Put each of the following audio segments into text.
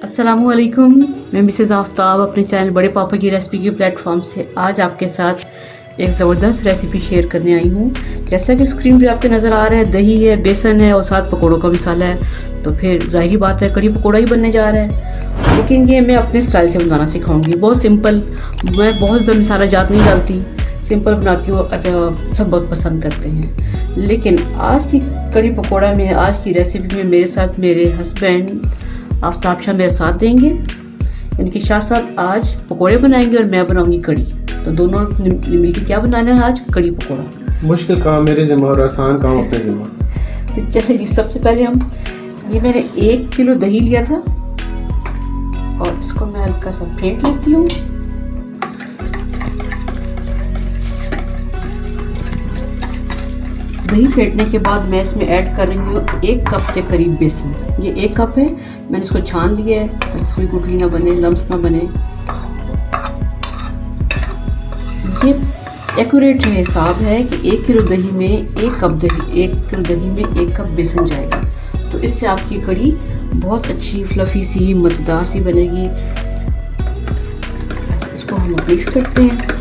अस्सलामुअलैकुम, मैं मिसेज़ आफ्ताब अपने चैनल बड़े पापा की रेसिपी के प्लेटफॉर्म से आज आपके साथ एक ज़बरदस्त रेसिपी शेयर करने आई हूँ। जैसा कि स्क्रीन पे आपके नज़र आ रहा है, दही है, बेसन है और साथ पकौड़ों का मसाला है, तो फिर ज़ाहिर बात है कड़ी पकौड़ा ही बनने जा रहा है। लेकिन ये मैं अपने स्टाइल से बनाना सिखाऊंगी, बहुत सिंपल। मैं बहुत ज़्यादा मसाला जात नहीं डालती, सिंपल बनाती हूँ। अच्छा, सब बहुत पसंद करते हैं। लेकिन आज की कड़ी पकौड़ा में, आज की रेसिपी में मेरे साथ मेरे हस्बैंड आफ्ताब शाह मेरे साथ देंगे, यानी कि शाह साहब आज पकोड़े बनाएंगे और मैं बनाऊंगी कड़ी। तो दोनों मिलकर क्या बनाना है आज? कड़ी पकोड़ा। मुश्किल काम मेरे ज़िम्मा और आसान काम अपने ज़िम्मा। तो जैसे जी सबसे पहले ये मैंने 1 किलो दही लिया था और इसको मैं हल्का सा फेंट लेती हूँ। दही फेंटने के बाद मैं इसमें ऐड कर रही हूँ 1 कप के करीब बेसन। ये 1 कप है, मैंने इसको छान लिया है ताकि कोई गुठली ना बने, लम्स ना बने। ये एक्यूरेट हिसाब है कि 1 किलो दही में 1 किलो दही में 1 कप बेसन जाएगा। तो इससे आपकी कड़ी बहुत अच्छी फ्लफी सी मज़ेदार सी बनेगी। इसको हम मिक्स करते हैं।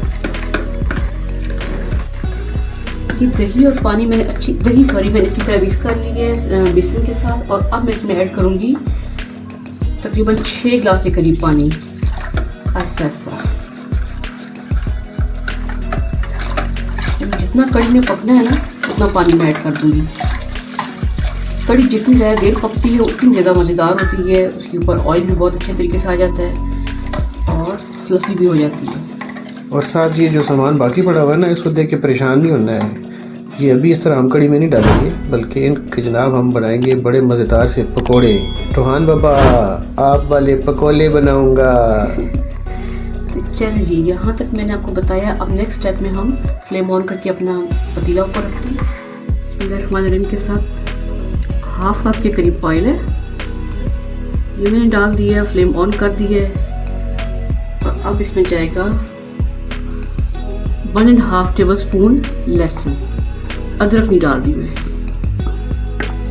ये दही और पानी मैंने अच्छी तरह मिक्स कर ली है बेसन के साथ। और अब मैं इसमें ऐड करूँगी तकरीबन 6 गिलास के करीब पानी, आहिस्ता आहिस्ता। जितना कड़ी में पकना है ना उतना पानी मैं ऐड कर दूँगी। कड़ी जितनी ज़्यादा देर पकती है उतनी ज़्यादा मज़ेदार होती है। उसके ऊपर ऑयल भी बहुत अच्छे तरीके से आ जाता है और फ्लफी भी हो जाती है। और साथ ये जो सामान बाकी पड़ा हुआ है ना, इसको देख के परेशान नहीं होना है। ये अभी इस तरह हम कड़ी में नहीं डालेंगे, बल्कि इनके जनाब हम बनाएंगे बड़े मज़ेदार से पकोड़े। रोहान बाबा आप वाले पकोड़े बनाऊंगा। चलिए जी, यहाँ तक मैंने आपको बताया। अब नेक्स्ट स्टेप में हम फ्लेम ऑन करके अपना पतीला ऊपर रखते हैं। बिस्मिल्लाहिर्रहमानिर्रहीम के साथ हाफ कप के करीब ऑयल है, ये मैंने डाल दिया, फ्लेम ऑन कर दी है। और अब इसमें जाएगा 1.5 टेबल स्पून लहसुन। अदरक नहीं डाल दी मैं,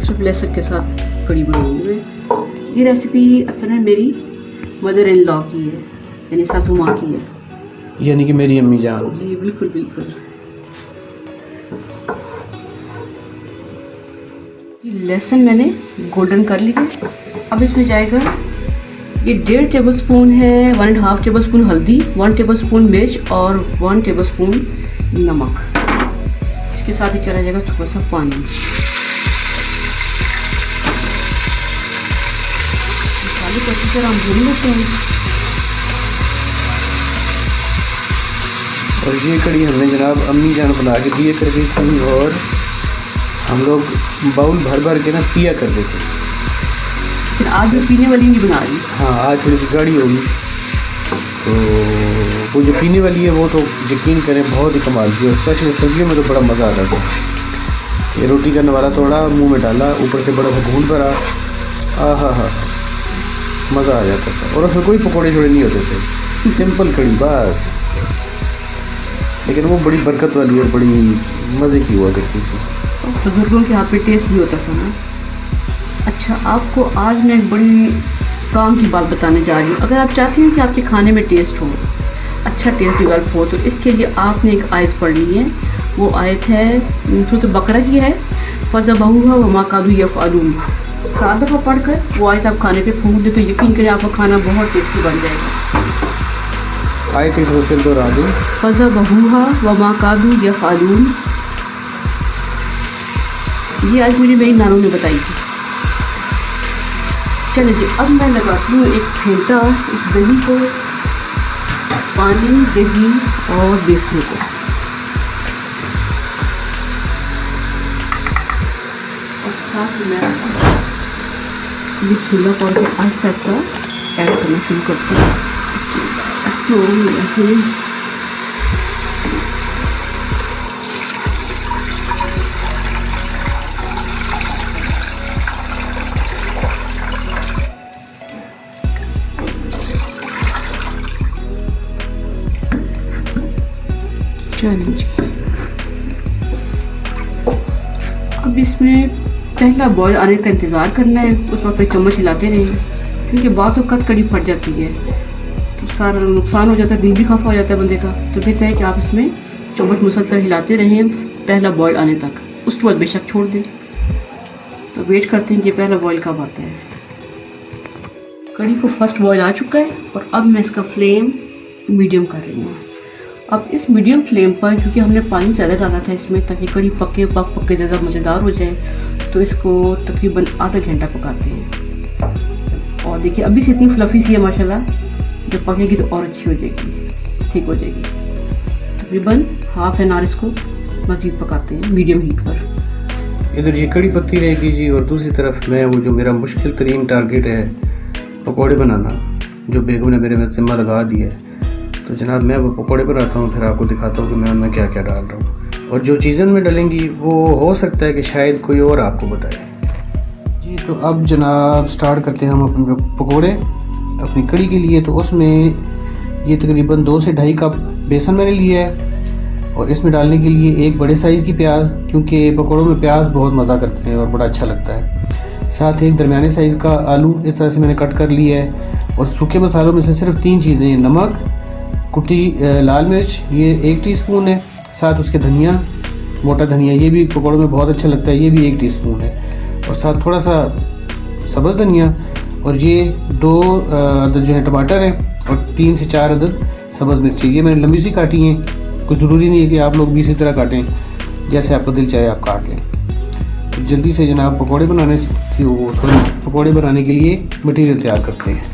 सिर्फ लहसुन के साथ कड़ी बनाऊंगी मैं। ये रेसिपी असल में मेरी मदर इन लॉ की है, यानी सासू माँ की है, यानी कि मेरी अम्मी जान। जी बिल्कुल बिल्कुल। लहसुन मैंने गोल्डन कर लिया। अब इसमें जाएगा ये 1.5 टेबल स्पून है, 1.5 टेबल स्पून हल्दी, 1 टेबल स्पून मिर्च और 1 टेबल स्पून नमक। इसके साथ ही चला जाएगा थोड़ा सा पानी। मसाले को अच्छी तरह हम भून लेते हैं। और ये कड़ी हमने जनाब अम्मी जान बना के दिए कर दी थी और हम लोग बाउल भर भर के ना पिया कर देते थे। फिर आज मैं पीने वाली नहीं बना रही। हाँ, आज थोड़ी सी गाढ़ी होगी, तो वो जो पीने वाली है वो तो यकीन करें बहुत ही कमाल की है। स्पेशली सर्दियों में तो बड़ा मज़ा आता था। ये रोटी का नवाला तोड़ा, मुंह में डाला, ऊपर से बड़ा सा घूंट भरा, हा मज़ा आ जाता था। और उसमें कोई पकौड़े छोड़े नहीं होते थे, सिंपल कड़ी बस। लेकिन वो बड़ी बरकत वाली और बड़ी मज़े की हुआ करती थी। बुजुर्गों के हाथ पे टेस्ट भी होता था ना। अच्छा, आपको आज मैं एक बड़ी काम की बात बताने जा रही हूँ। अगर आप चाहते हैं कि आपके खाने में टेस्ट हो, अच्छा टेस्ट डेवलप हो, तो इसके लिए आपने एक आयत पढ़नी है। वो आयत है सूरत बकरा की है, फ़ज़बहूहा वमा कादू यफ़अलून। 7 दफ़ा पढ़कर वो आयत आप खाने पे फूंक दे तो यकीन करें आपका खाना बहुत टेस्टी बन जाएगा। आयत एक तो फिर दोहरा दूँ, फ़ज़बहूहा वमा कादू यफ़अलून। ये आज मुझे मेरी नानू ने बताई थी। चलिए जी, अब मैं लगाती हूँ एक फेंटा इस दही को, पानी, दही और बेसन को। और साथ में बिस्मिल्लाह पढ़ के आहिस्ता आहिस्ता ऐड करना शुरू करती हूँ। चलिए, अब इसमें पहला बॉयल आने का इंतज़ार करना है। उस वक्त एक चम्मच हिलाते रहें। क्योंकि बाज़ औक़ात कड़ी फट जाती है तो सारा नुकसान हो जाता है, दिल भी खफा हो जाता है बंदे का। तो बेहतर है कि आप इसमें चम्मच मुसलसल हिलाते रहें पहला बॉयल आने तक, उसके बाद बेशक छोड़ दें। तो वेट करते हैं कि पहला बॉयल कब आता है। कड़ी को फर्स्ट बॉयल आ चुका है और अब मैं इसका फ्लेम मीडियम कर रही हूँ। अब इस मीडियम फ्लेम पर, क्योंकि हमने पानी ज़्यादा डाला था इसमें ताकि कड़ी पक के ज़्यादा मज़ेदार हो जाए, तो इसको तकरीबन आधा घंटा पकाते हैं। और देखिए अभी से इतनी फ्लफ़ी सी है माशाल्लाह, जब पकेगी तो और अच्छी हो जाएगी, ठीक हो जाएगी। तकरीबन हाफ एन आवर इसको मज़ीद पकाते हैं मीडियम हीट पर। इधर ये कड़ी पकती रहेगी जी, और दूसरी तरफ मैं वो जो मेरा मुश्किल तरीन टारगेट है पकौड़े बनाना, जो बेगम ने मेरे में ज़िम्मा लगा दिया है, तो जनाब मैं वो पकौड़े बनाता हूँ, फिर आपको दिखाता हूँ कि मैं उनमें क्या क्या डाल रहा हूँ। और जो चीज़ें उनमें डलेंगी वो हो सकता है कि शायद कोई और आपको बताए जी। तो अब जनाब स्टार्ट करते हैं हम अपने पकौड़े अपनी कड़ी के लिए। तो उसमें ये तकरीबन 2 से 2.5 कप बेसन मैंने लिया है, और इसमें डालने के लिए एक बड़े साइज़ की प्याज, क्योंकि पकौड़ों में प्याज बहुत मज़ा करते हैं और बड़ा अच्छा लगता है। साथ एक दरमियाने साइज़ का आलू इस तरह से मैंने कट कर लिया है। और सूखे मसालों में से सिर्फ 3 चीज़ें हैं, नमक, कुटी लाल मिर्च ये 1 टीस्पून है, साथ उसके धनिया, मोटा धनिया, ये भी पकौड़ों में बहुत अच्छा लगता है, ये भी 1 टीस्पून है, और साथ थोड़ा सा सब्ज़ धनिया, और ये 2 अदद जो है टमाटर हैं, और 3 से 4 अदद सब्ज़ मिर्ची। ये मैंने लंबी सी काटी हैं, कोई ज़रूरी नहीं है कि आप लोग भी इसी तरह काटें, जैसे आपका दिल चाहे आप काट लें। तो जल्दी से जनाब पकौड़े बनाने के लिए मटीरियल तैयार करते हैं।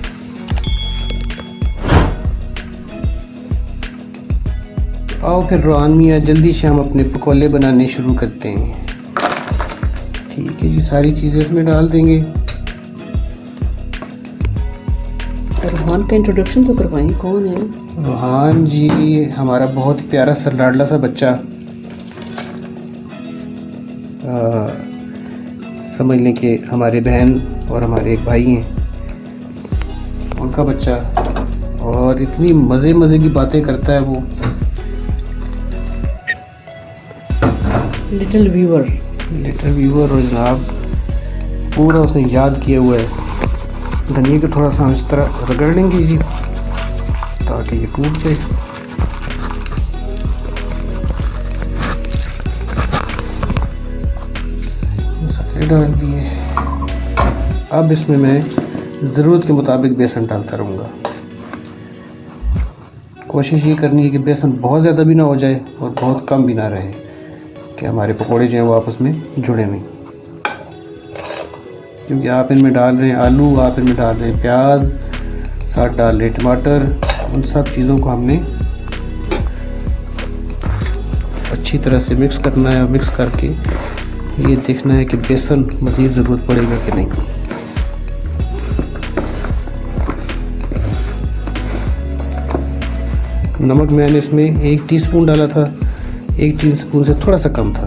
आओ फिर रोहान मियाँ जल्दी से हम अपने पकौड़े बनाने शुरू करते हैं। ठीक है जी, सारी चीज़ें इसमें डाल देंगे। रोहान का इंट्रोडक्शन तो करवाएं, कौन है रोहान जी? हमारा बहुत प्यारा सा लाडला सा बच्चा, समझ लें कि हमारे बहन और हमारे एक भाई हैं, उनका बच्चा, और इतनी मज़े की बातें करता है वो। लिटिल व्यूअर, और जनाब पूरा उसने याद किया हुआ है। धनिया को थोड़ा सा हम इस तरह रगड़ लेंगे जी, ताकि ये टूट जाए। मसाले डाल दिए। अब इसमें मैं ज़रूरत के मुताबिक बेसन डालता रहूँगा। कोशिश ये करनी है कि बेसन बहुत ज़्यादा भी ना हो जाए और बहुत कम भी ना रहे, कि हमारे पकोड़े जो हैं वो आपस में जुड़े नहीं। क्योंकि आप इनमें डाल रहे हैं आलू, आप इनमें डाल रहे हैं प्याज, साथ डाल रहे हैं टमाटर, उन सब चीज़ों को हमने अच्छी तरह से मिक्स करना है। और मिक्स करके ये देखना है कि बेसन मज़ीद ज़रूरत पड़ेगा कि नहीं। नमक मैंने इसमें 1 टीस्पून डाला था, 1 टीस्पून से थोड़ा सा कम था,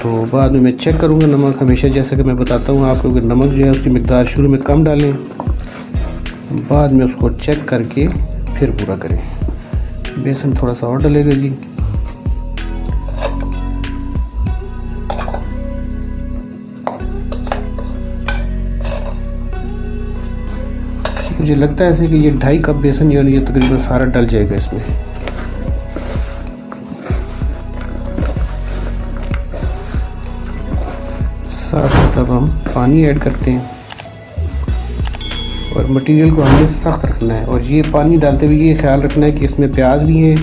तो बाद में मैं चेक करूँगा नमक। हमेशा जैसा कि मैं बताता हूँ आपको कि नमक जो है उसकी मिकदार शुरू में कम डालें, बाद में उसको चेक करके फिर पूरा करें। बेसन थोड़ा सा और डलेगा जी। मुझे लगता है ऐसे कि ये 2.5 कप बेसन यानी ये तकरीबन सारा डल जाएगा इसमें। साथ साथ अब हम पानी ऐड करते हैं, और मटेरियल को हमने सख्त रखना है। और ये पानी डालते हुए ये ख्याल रखना है कि इसमें प्याज भी हैं,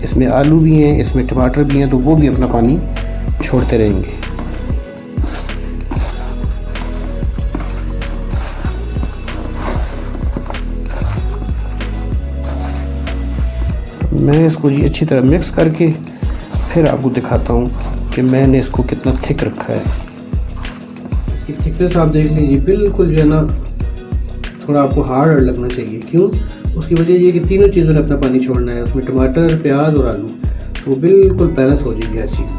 इसमें आलू भी हैं, इसमें टमाटर भी हैं, तो वो भी अपना पानी छोड़ते रहेंगे। मैं इसको जी अच्छी तरह मिक्स करके फिर आपको दिखाता हूँ कि मैंने इसको कितना थिक रखा है। इसकी थिकनेस आप देख लीजिए, बिल्कुल जो है ना थोड़ा आपको हार्ड लगना चाहिए। क्यों? उसकी वजह ये कि तीनों चीज़ों ने अपना पानी छोड़ना है, उसमें टमाटर, प्याज और आलू, तो वो बिल्कुल बैलेंस हो जाएगी हर चीज़।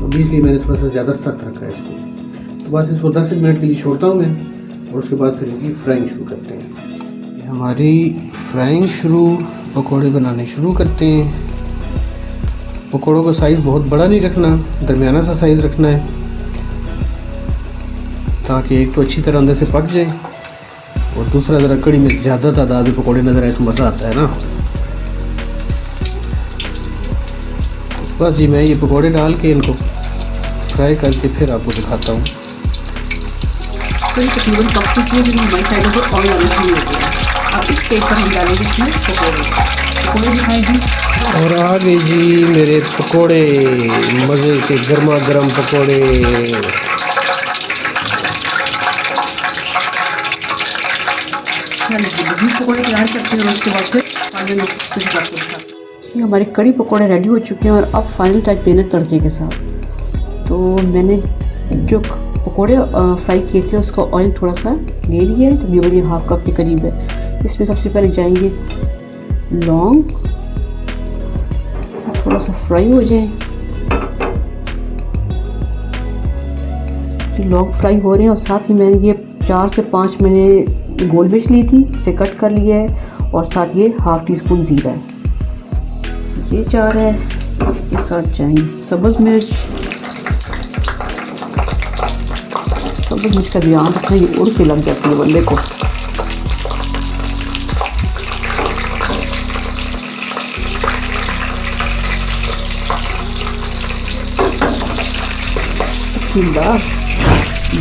तो इसलिए मैंने थोड़ा सा ज़्यादा सख्त रखा है इसको। तो बस इसको 10 मिनट के लिए छोड़ता हूँ मैं, और उसके बाद फिर इनकी फ्राइंग शुरू करते हैं। हमारी फ्राइंग पकौड़े बनाने शुरू करते हैं। पकौड़ों का साइज़ बहुत बड़ा नहीं रखना, दरमियाना सा साइज़ रखना है, ताकि एक तो अच्छी तरह अंदर से पक जाए, दूसरा ज़रा कड़ी में ज़्यादा तादाद में पकौड़े नज़र आए तो मज़ा आता है ना। बस जी मैं ये पकौड़े डाल के इनको फ्राई करके फिर आपको दिखाता हूँ। तो ये तकरीबन पक चुकी है, लेकिन हमारी साइडों पर ऑयल आना शुरू हो गया है। अब इस स्टेज पर हम डालेंगे इसमें पकौड़े दिखाएंगे। और आ गए जी मेरे पकोड़े, मज़े के गर्मा गर्म पकोड़े। पकौड़े तैयार करते हैं और उसके बाद फिर फाइनल आपको हमारे कड़ी पकौड़े रेडी हो चुके हैं। और अब फाइनल टच देना तड़के के साथ। तो मैंने जो पकौड़े फ्राई किए थे उसका ऑयल थोड़ा सा ले लिया है, तकरीबन ये हाफ कप के करीब है। इसमें सबसे पहले जाएंगे लौंग, थोड़ा सा फ्राई हो जाए। लौंग फ्राई हो रहे हैं और साथ ही मैंने ये 4 से 5 मैंने गोल मिर्च ली थी, इसे कट कर लिया है। और साथ ये हाफ टी स्पून ज़ीरा है, ये जा रहा है। इसके साथ जाएंगे सब्ज़ मिर्च। सब्ज़ मिर्च का ध्यान रखना, ये उड़ के लग जाती है बंदे को।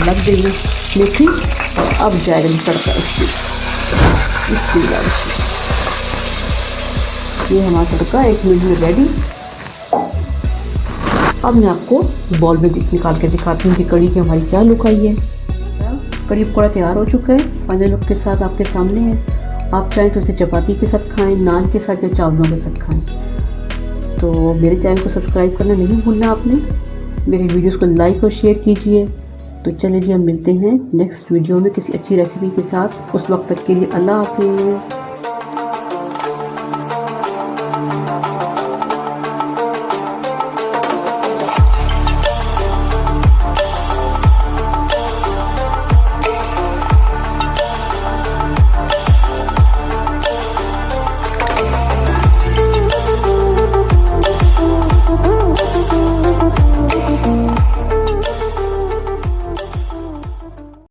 लग गई है मेथी और अब जाएगा तड़का इसकी। ये हमारा तड़का 1 मिनट में रेडी। अब मैं आपको बॉल में निकाल के दिखाती हूँ कि कड़ी की हमारी क्या लुक आई है। कड़ी पकौड़ा तैयार हो चुका है, फाइनल लुक के साथ आपके सामने है। आप चाहें तो इसे चपाती के साथ खाएं, नान के साथ या चावलों के साथ खाएं। तो मेरे चैनल को सब्सक्राइब करना नहीं भूलना आपने। मेरे वीडियोस को लाइक और शेयर कीजिए। तो चलिए जी, हम मिलते हैं नेक्स्ट वीडियो में किसी अच्छी रेसिपी के साथ। उस वक्त तक के लिए अल्लाह हाफिज़।